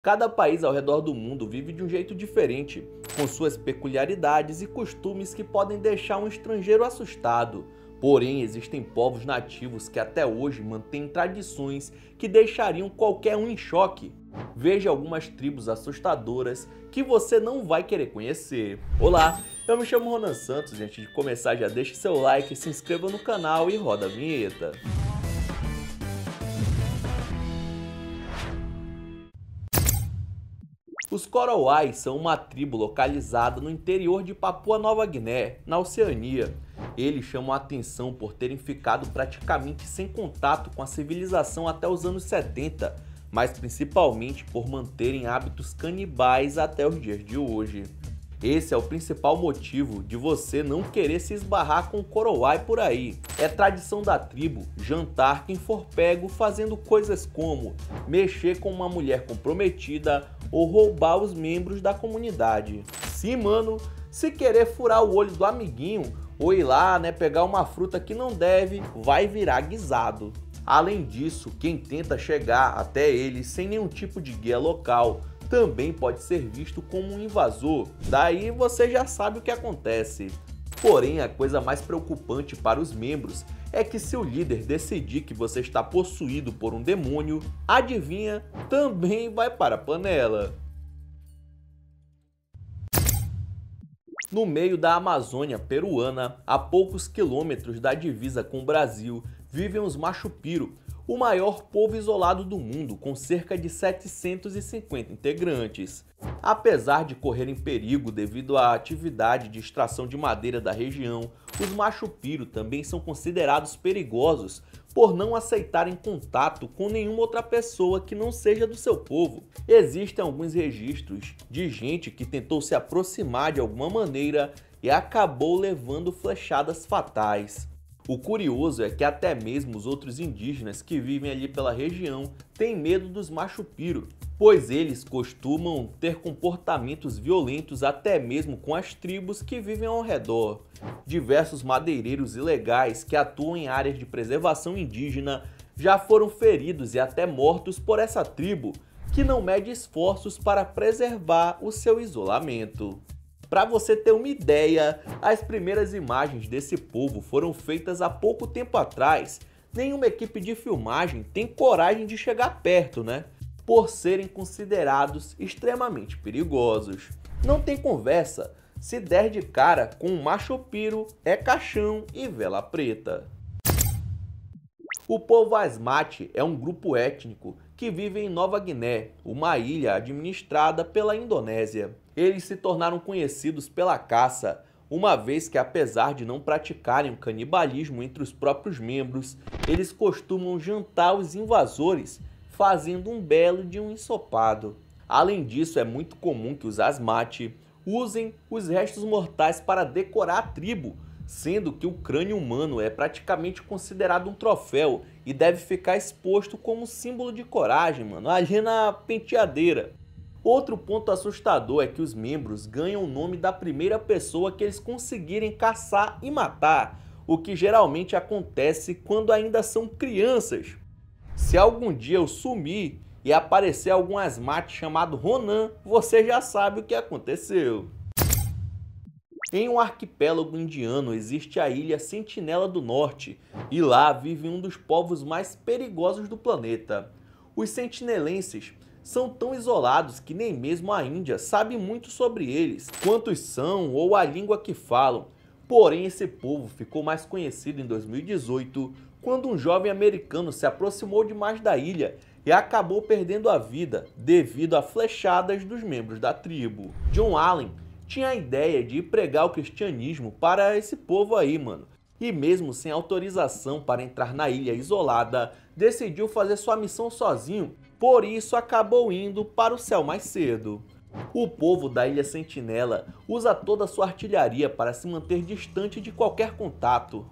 Cada país ao redor do mundo vive de um jeito diferente, com suas peculiaridades e costumes que podem deixar um estrangeiro assustado. Porém, existem povos nativos que até hoje mantêm tradições que deixariam qualquer um em choque. Veja algumas tribos assustadoras que você não vai querer conhecer. Olá, eu me chamo Ronan Santos e antes de começar já deixe seu like, se inscreva no canal e roda a vinheta. Os Korowai são uma tribo localizada no interior de Papua Nova Guiné, na Oceania. Eles chamam a atenção por terem ficado praticamente sem contato com a civilização até os anos 70, mas principalmente por manterem hábitos canibais até os dias de hoje. Esse é o principal motivo de você não querer se esbarrar com o Korowai por aí. É tradição da tribo jantar quem for pego fazendo coisas como mexer com uma mulher comprometida ou roubar os membros da comunidade. Sim, mano, se querer furar o olho do amiguinho ou ir lá, pegar uma fruta que não deve, vai virar guisado. Além disso, quem tenta chegar até eles sem nenhum tipo de guia local também pode ser visto como um invasor, daí você já sabe o que acontece. Porém, a coisa mais preocupante para os membros é que se o líder decidir que você está possuído por um demônio, adivinha, também vai para a panela. No meio da Amazônia peruana, a poucos quilômetros da divisa com o Brasil, vivem os Machu Picchu, o maior povo isolado do mundo, com cerca de 750 integrantes. Apesar de correrem perigo devido à atividade de extração de madeira da região, os Machu Picchu também são considerados perigosos por não aceitarem contato com nenhuma outra pessoa que não seja do seu povo. Existem alguns registros de gente que tentou se aproximar de alguma maneira e acabou levando flechadas fatais. O curioso é que até mesmo os outros indígenas que vivem ali pela região têm medo dos Machu Picchu, pois eles costumam ter comportamentos violentos até mesmo com as tribos que vivem ao redor. Diversos madeireiros ilegais que atuam em áreas de preservação indígena já foram feridos e até mortos por essa tribo, que não mede esforços para preservar o seu isolamento. Para você ter uma ideia, as primeiras imagens desse povo foram feitas há pouco tempo atrás. Nenhuma equipe de filmagem tem coragem de chegar perto, por serem considerados extremamente perigosos. Não tem conversa, se der de cara com um Machu Picchu, é caixão e vela preta. O povo Asmati é um grupo étnico que vive em Nova Guiné, uma ilha administrada pela Indonésia. Eles se tornaram conhecidos pela caça, uma vez que, apesar de não praticarem o canibalismo entre os próprios membros, eles costumam jantar os invasores, fazendo um belo de um ensopado. Além disso, é muito comum que os Asmati usem os restos mortais para decorar a tribo, sendo que o crânio humano é praticamente considerado um troféu e deve ficar exposto como símbolo de coragem, ali na penteadeira. Outro ponto assustador é que os membros ganham o nome da primeira pessoa que eles conseguirem caçar e matar, o que geralmente acontece quando ainda são crianças. Se algum dia eu sumir e aparecer algum Asmati chamado Ronan, você já sabe o que aconteceu. Em um arquipélago indiano existe a ilha Sentinela do Norte, e lá vive um dos povos mais perigosos do planeta. Os sentinelenses são tão isolados que nem mesmo a Índia sabe muito sobre eles, quantos são ou a língua que falam. Porém, esse povo ficou mais conhecido em 2018, quando um jovem americano se aproximou demais da ilha e acabou perdendo a vida devido a flechadas dos membros da tribo. John Allen tinha a ideia de ir pregar o cristianismo para esse povo aí, e mesmo sem autorização para entrar na ilha isolada, decidiu fazer sua missão sozinho, por isso acabou indo para o céu mais cedo. O povo da Ilha Sentinela usa toda a sua artilharia para se manter distante de qualquer contato.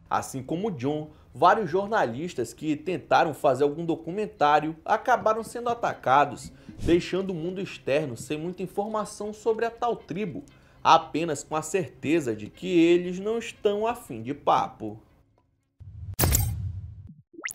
Assim como John, vários jornalistas que tentaram fazer algum documentário acabaram sendo atacados, deixando o mundo externo sem muita informação sobre a tal tribo, apenas com a certeza de que eles não estão afim de papo.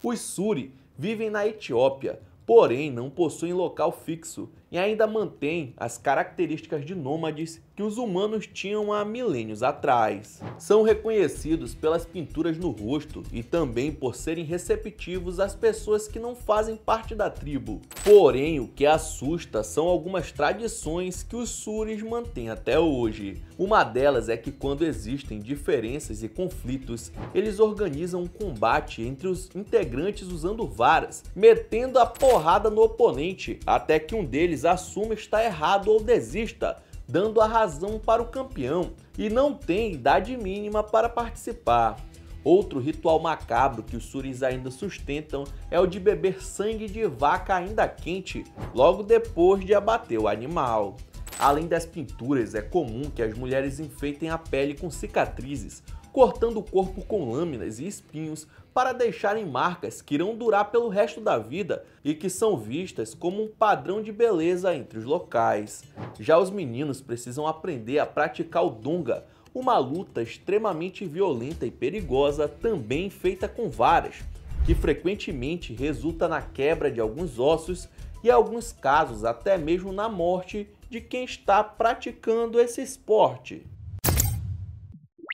Os Suri vivem na Etiópia, porém não possuem local fixo e ainda mantém as características de nômades que os humanos tinham há milênios atrás. São reconhecidos pelas pinturas no rosto e também por serem receptivos às pessoas que não fazem parte da tribo. Porém, o que assusta são algumas tradições que os Suris mantêm até hoje. Uma delas é que quando existem diferenças e conflitos, eles organizam um combate entre os integrantes usando varas, metendo a porrada no oponente até que um deles assuma estar errado ou desista, dando a razão para o campeão, e não tem idade mínima para participar. Outro ritual macabro que os Suris ainda sustentam é o de beber sangue de vaca ainda quente, logo depois de abater o animal. Além das pinturas, é comum que as mulheres enfeitem a pele com cicatrizes, cortando o corpo com lâminas e espinhos para deixarem marcas que irão durar pelo resto da vida e que são vistas como um padrão de beleza entre os locais. Já os meninos precisam aprender a praticar o Donga, uma luta extremamente violenta e perigosa, também feita com varas, que frequentemente resulta na quebra de alguns ossos e, em alguns casos, até mesmo na morte de quem está praticando esse esporte.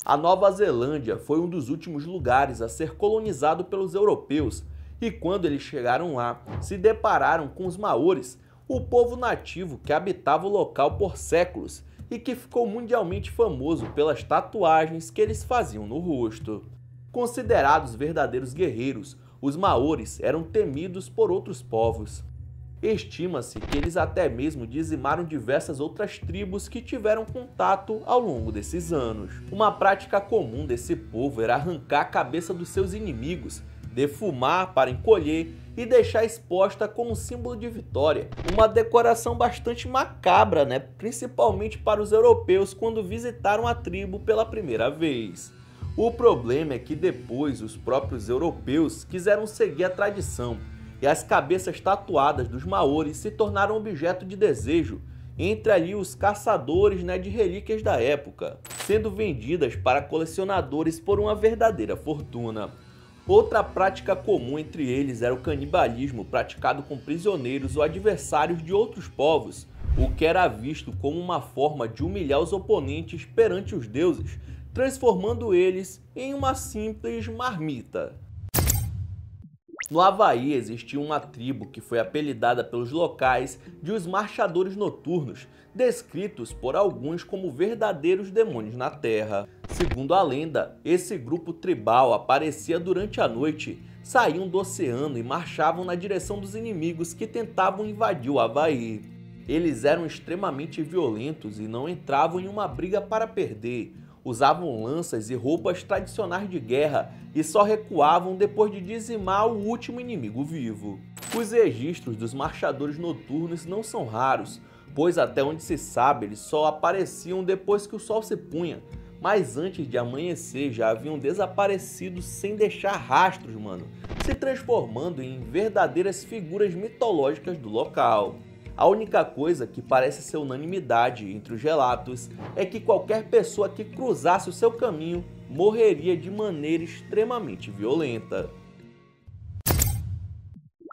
A Nova Zelândia foi um dos últimos lugares a ser colonizado pelos europeus, e quando eles chegaram lá, se depararam com os Maoris, o povo nativo que habitava o local por séculos e que ficou mundialmente famoso pelas tatuagens que eles faziam no rosto. Considerados verdadeiros guerreiros, os Maoris eram temidos por outros povos. Estima-se que eles até mesmo dizimaram diversas outras tribos que tiveram contato ao longo desses anos. Uma prática comum desse povo era arrancar a cabeça dos seus inimigos, defumar para encolher e deixar exposta como símbolo de vitória. Uma decoração bastante macabra, né? Principalmente para os europeus quando visitaram a tribo pela primeira vez. O problema é que depois os próprios europeus quiseram seguir a tradição, e as cabeças tatuadas dos Maoris se tornaram objeto de desejo entre ali os caçadores, né, de relíquias da época, sendo vendidas para colecionadores por uma verdadeira fortuna. Outra prática comum entre eles era o canibalismo praticado com prisioneiros ou adversários de outros povos, o que era visto como uma forma de humilhar os oponentes perante os deuses, transformando eles em uma simples marmita. No Havaí existia uma tribo que foi apelidada pelos locais de os marchadores noturnos, descritos por alguns como verdadeiros demônios na terra. Segundo a lenda, esse grupo tribal aparecia durante a noite, saíam do oceano e marchavam na direção dos inimigos que tentavam invadir o Havaí. Eles eram extremamente violentos e não entravam em uma briga para perder. Usavam lanças e roupas tradicionais de guerra e só recuavam depois de dizimar o último inimigo vivo. Os registros dos marchadores noturnos não são raros, pois até onde se sabe eles só apareciam depois que o sol se punha, mas antes de amanhecer já haviam desaparecido sem deixar rastros, mano, se transformando em verdadeiras figuras mitológicas do local. A única coisa que parece ser unanimidade entre os relatos é que qualquer pessoa que cruzasse o seu caminho morreria de maneira extremamente violenta.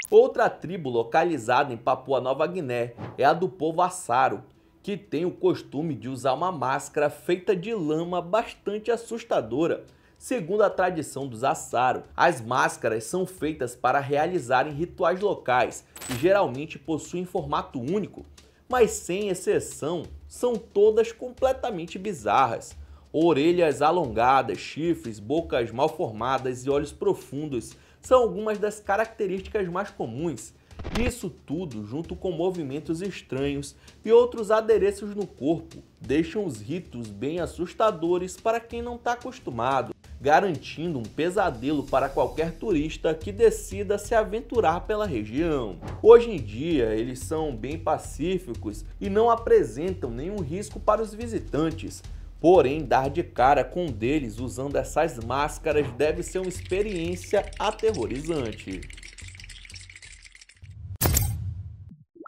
Outra tribo localizada em Papua Nova Guiné é a do povo Asaro, que tem o costume de usar uma máscara feita de lama bastante assustadora. Segundo a tradição dos Asaro, as máscaras são feitas para realizarem rituais locais e geralmente possuem formato único, mas sem exceção, são todas completamente bizarras. Orelhas alongadas, chifres, bocas mal formadas e olhos profundos são algumas das características mais comuns. Isso tudo, junto com movimentos estranhos e outros adereços no corpo, deixam os ritos bem assustadores para quem não está acostumado, garantindo um pesadelo para qualquer turista que decida se aventurar pela região. Hoje em dia, eles são bem pacíficos e não apresentam nenhum risco para os visitantes. Porém, dar de cara com um deles usando essas máscaras deve ser uma experiência aterrorizante.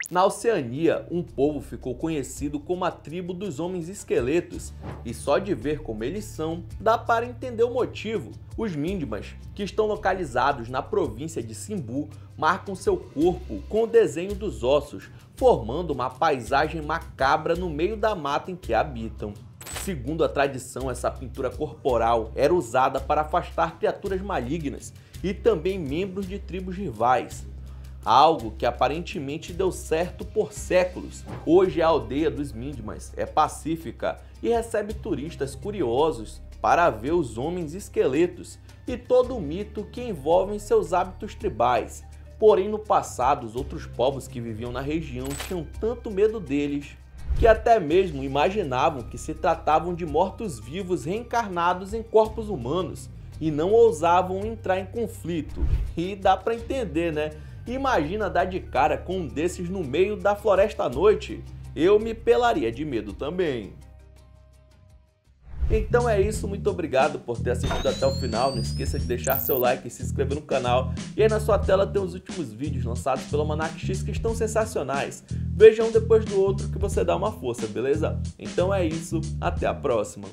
Na Oceania, um povo ficou conhecido como a tribo dos homens esqueletos, e só de ver como eles são, dá para entender o motivo. Os Mindmas, que estão localizados na província de Simbu, marcam seu corpo com o desenho dos ossos, formando uma paisagem macabra no meio da mata em que habitam. Segundo a tradição, essa pintura corporal era usada para afastar criaturas malignas e também membros de tribos rivais. Algo que aparentemente deu certo por séculos. Hoje a aldeia dos Mindmas é pacífica e recebe turistas curiosos para ver os homens esqueletos e todo o mito que envolve seus hábitos tribais. Porém, no passado, os outros povos que viviam na região tinham tanto medo deles que até mesmo imaginavam que se tratavam de mortos-vivos reencarnados em corpos humanos e não ousavam entrar em conflito. E dá para entender, né? Imagina dar de cara com um desses no meio da floresta à noite. Eu me pelaria de medo também. Então é isso, muito obrigado por ter assistido até o final. Não esqueça de deixar seu like e se inscrever no canal. E aí na sua tela tem os últimos vídeos lançados pelo Almanac X que estão sensacionais. Veja um depois do outro que você dá uma força, beleza? Então é isso, até a próxima.